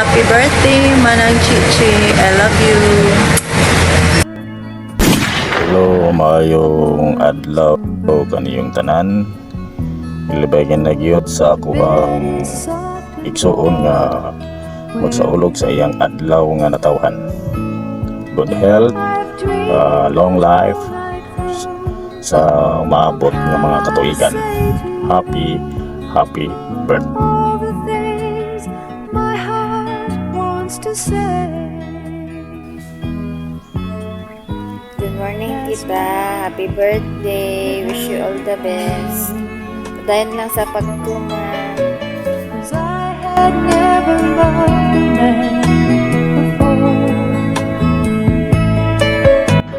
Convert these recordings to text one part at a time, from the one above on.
Happy birthday, Manang Chichi. I love you. Hello, mayong adlaw kaniyong tanan. Ilabagan na gyud sa ako ang igsuon nga magsaulog sa iyang adlaw nga natawhan. Good health, long life sa maabot nga mga katuigan. Happy birthday. Good morning, tita. Happy birthday. Wish you all the best. Dahil lang sa pagtuman.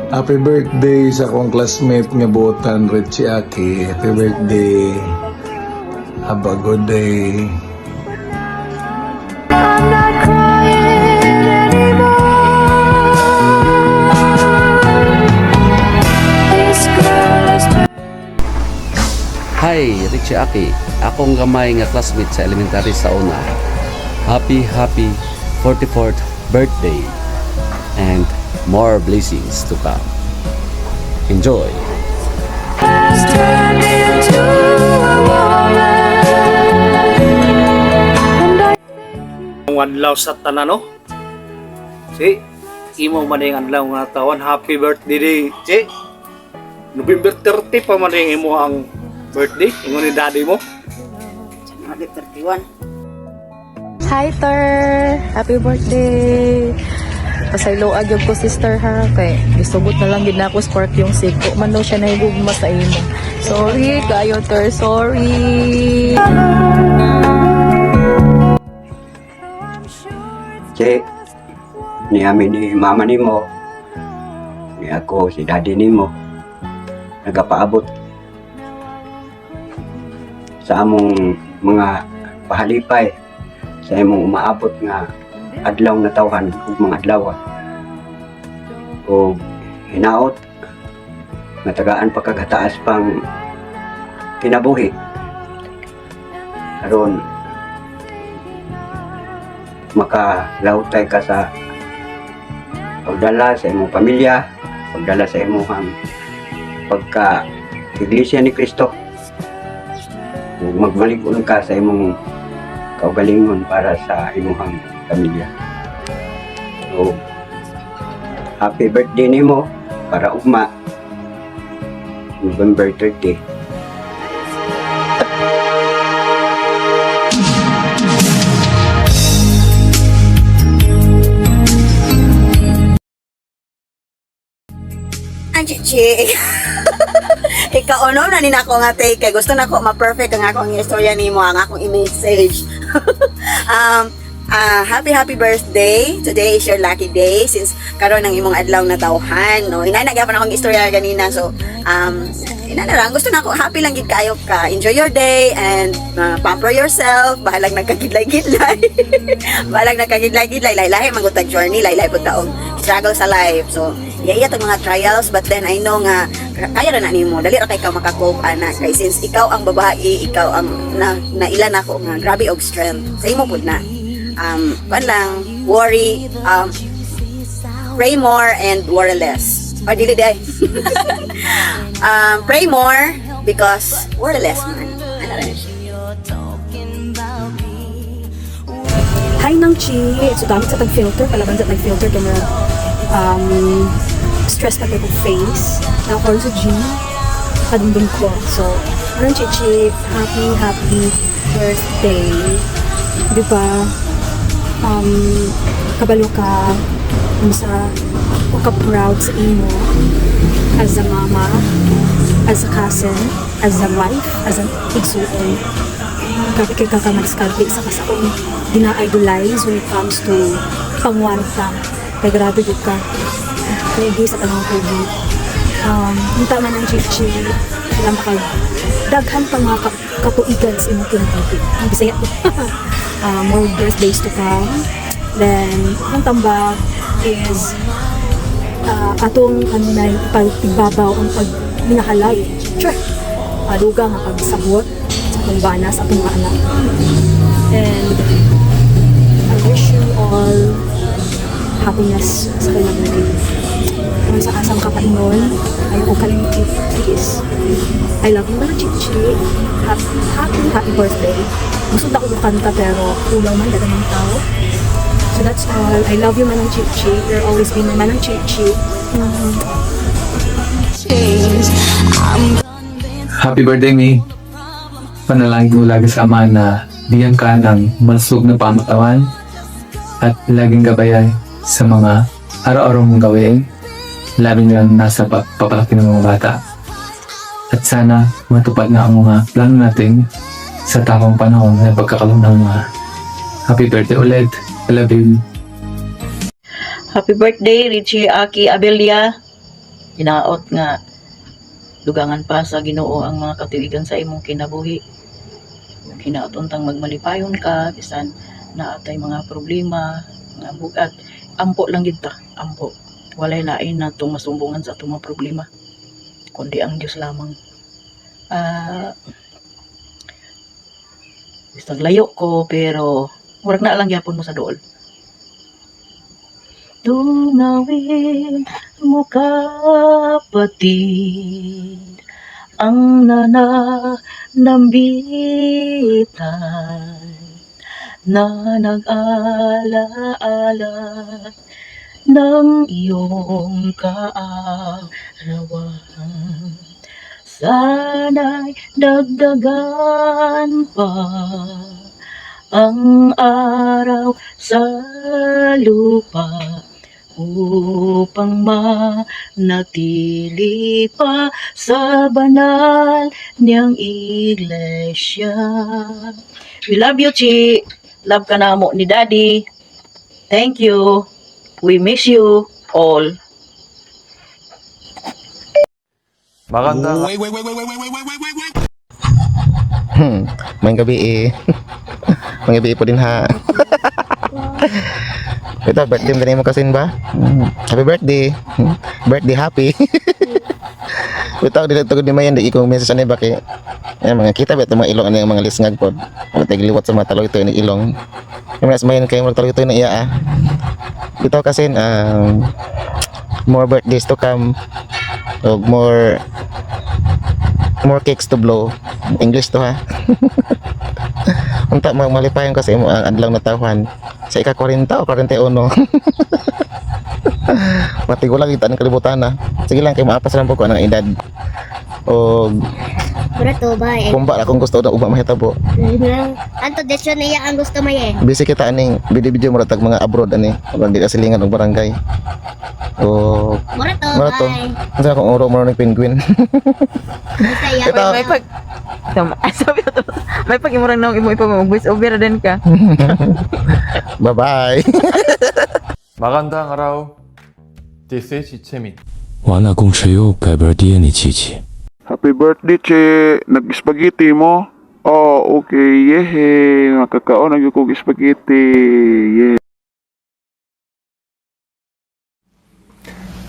Happy birthday sa akong classmate nga botan, Richie Aki. Happy birthday. Have a good day. I'm not crying anymore. This girl is Hi, Richie Aki. Akong gamay nga classmate sa elementary sa una. Happy 44th birthday and more blessings to come. Enjoy! turned into a woman. Ang adlaw sa tanano. Si imo man yung adlaw nga tawan. Happy birthday day. Si November 30 pa man yung imo ang birthday. Ingon ni daddy mo. January 31. Hi, Ter. Happy birthday. Pasaylo agyog ko sister ha kay gisugot na lang gid na ako spark yung siko man daw siya nahigugma sa imo. Sorry kayo Ter, sorry. Che, ni amin ni mama nimo, ni ako si daddy nimo, nagapaabot sa among mga pahalipay, sa imong umaabot nga adlaw na tawhan ug mga adlaw o hinaot matagaan pa kagataas pang kinabuhi aron makalawtay ka sa pagdala sa imong pamilya, pagdala sa imong pagka Iglesia ni Cristo ug magmalig-on ka sa imong kaugalingon para sa imong pamilya. So, happy birthday nimo para ugma November 30. Ang chichi. Ikaw no na nina ako nga take kay gusto na ko ma-perfect ang akong istorya nimo ang akong i-message. Happy birthday. Today is your lucky day since karon ang imong adlaw na tawhan no. Inanagapan akong istorya kanina so ina na lang gusto na ako happy lang gid kayo ka. Enjoy your day and pamper yourself. Bahalag nagkagidlay-gidlay. Bahalag nagkagidlay-gidlay. Lahi magutag journey, lahi pud taong struggle sa life. So iya tong mga trials but then I know nga kaya na nimo dali ra kay ka makakope ana kay since ikaw ang babae ikaw ang nailan ako nga grabe og strength sa imo pud na pan lang worry pray more and worry less or dili day pray more because worry less man ana ra siya. Hi Nang Chi, so gamit sa tag-filter, palaban sa tag-filter kaya stress na kayo face na ako sa gym kadundun ko. So, Nang Chi, happy birthday. Diba? Kabalo ka sa ka-proud sa imo as a mama, as a cousin, as a wife, as an igsuon. Grabe kay kakamagskalpi sa kasakong gina-idolize when it comes to pangwanta. Kaya grabe yun ka. Kaya sa tanong ko yun. Yung tama ng chichi, lang ka daghan pa mga katuigan sa imong kinabuhi. Ang bisaya to. More birthdays to come. Then, ang tambak is atong kanunay pagbabaw ang pagminahalay. Sure. Aluga nga pagsabot sa atong bana sa atong anak. And I wish you happiness sa kanyang birthday. Kung sa asang kapaingon, ayaw ko kalimiti, please. I love you, Mama Chichi. Happy birthday. Gusto na ko kanta pero ulaw man, daga ng tao. So that's all. I love you, Manang Chichi. You're always been my Manang Chichi. Happy birthday, May. Panalangin mo lagi sa Ama na diyan ka ng malusog na pamatawan at laging gabayan sa mga araw-araw mong gawin, lalo na nasa papalaki ng mga bata. At sana matupad na ang mga plano natin sa tamang panahon na pagkakaroon ng mga happy birthday ulit. I love you. Happy birthday, Richie Aki Abelia. Hinaot nga dugangan pa sa Ginoo ang mga katuigan sa imong kinabuhi. Hinautontang magmalipayon ka, bisan naatay mga problema, mga bugat. Ampo lang gid ta, ampo. Walay lain na itong masumbungan sa itong mga problema, kundi ang Diyos lamang. Bisag layo ko, pero murag na lang yapon mo sa dool. Tungawin mo kapatid ang nananambitan na nag-alaala ng iyong kaarawan. Sana'y dagdagan pa ang araw sa lupa upang manatili pa sa banal niyang iglesia. We love you, Chi. Love ka na mo ni Daddy. Thank you. We miss you all. Maganda. Main gabi eh. Main gabi po din ha. Ito, birthday mo ganyan mo kasin ba? Happy birthday. Birthday happy. Ito, dinatugod ni Mayan, di ikong message ano ba kay mga kita ba ito mga ilong ano yung mga lisngag po. Ang tagliwat sa mga talo ito yung ilong. Yung mga Mayan kayo mga talo ito na iya ah. Ito kasin, more birthdays to come. More cakes to blow. English to ha. Unta malipayon kasi mo ang adlaw na tahuan sa ika-40 o 41. Matigulang kita ng kalibutan na. Sige lang kay maapas lang po ko ang edad. O Barato ba eh. kumba na kung gusto na uba mahitabo. Anto desyo niya ang gusto mo eh. Busy kita aning video mo ratag mga abroad ani. Wala di kasilingan og barangay. O Barato bye. Ano kung uro mo ng penguin. Masaya. Ito. Sabi ko, may pag-imurang na imo ipag-voice over din ka. Bye-bye. Magandang araw. This is Ichemin. 完了公车又改本爹你琪琪。 Happy birthday, Che. Nag-spaghetti mo? Oh, okay. Yehe. Makakaon na yung spaghetti. Yeah.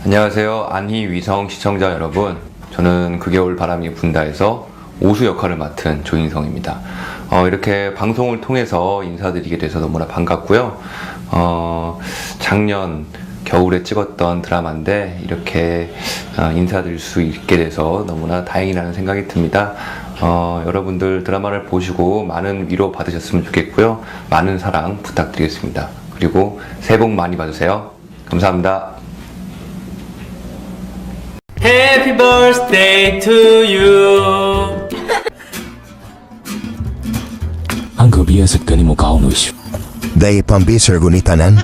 안녕하세요. 안희 위성 시청자 여러분. 저는 그 겨울 바람이 분다에서 오수 역할을 맡은 조인성입니다. 이렇게 방송을 통해서 인사드리게 돼서 너무나 반갑고요. 작년 겨울에 찍었던 드라마인데 이렇게 인사드릴 수 있게 돼서 너무나 다행이라는 생각이 듭니다. 여러분들 드라마를 보시고 많은 위로 받으셨으면 좋겠고요. 많은 사랑 부탁드리겠습니다. 그리고 새해 복 많이 받으세요. 감사합니다. Happy birthday to you. 俺隔壁也是跟你们搞东西。 Dahil pambisar gunitanan.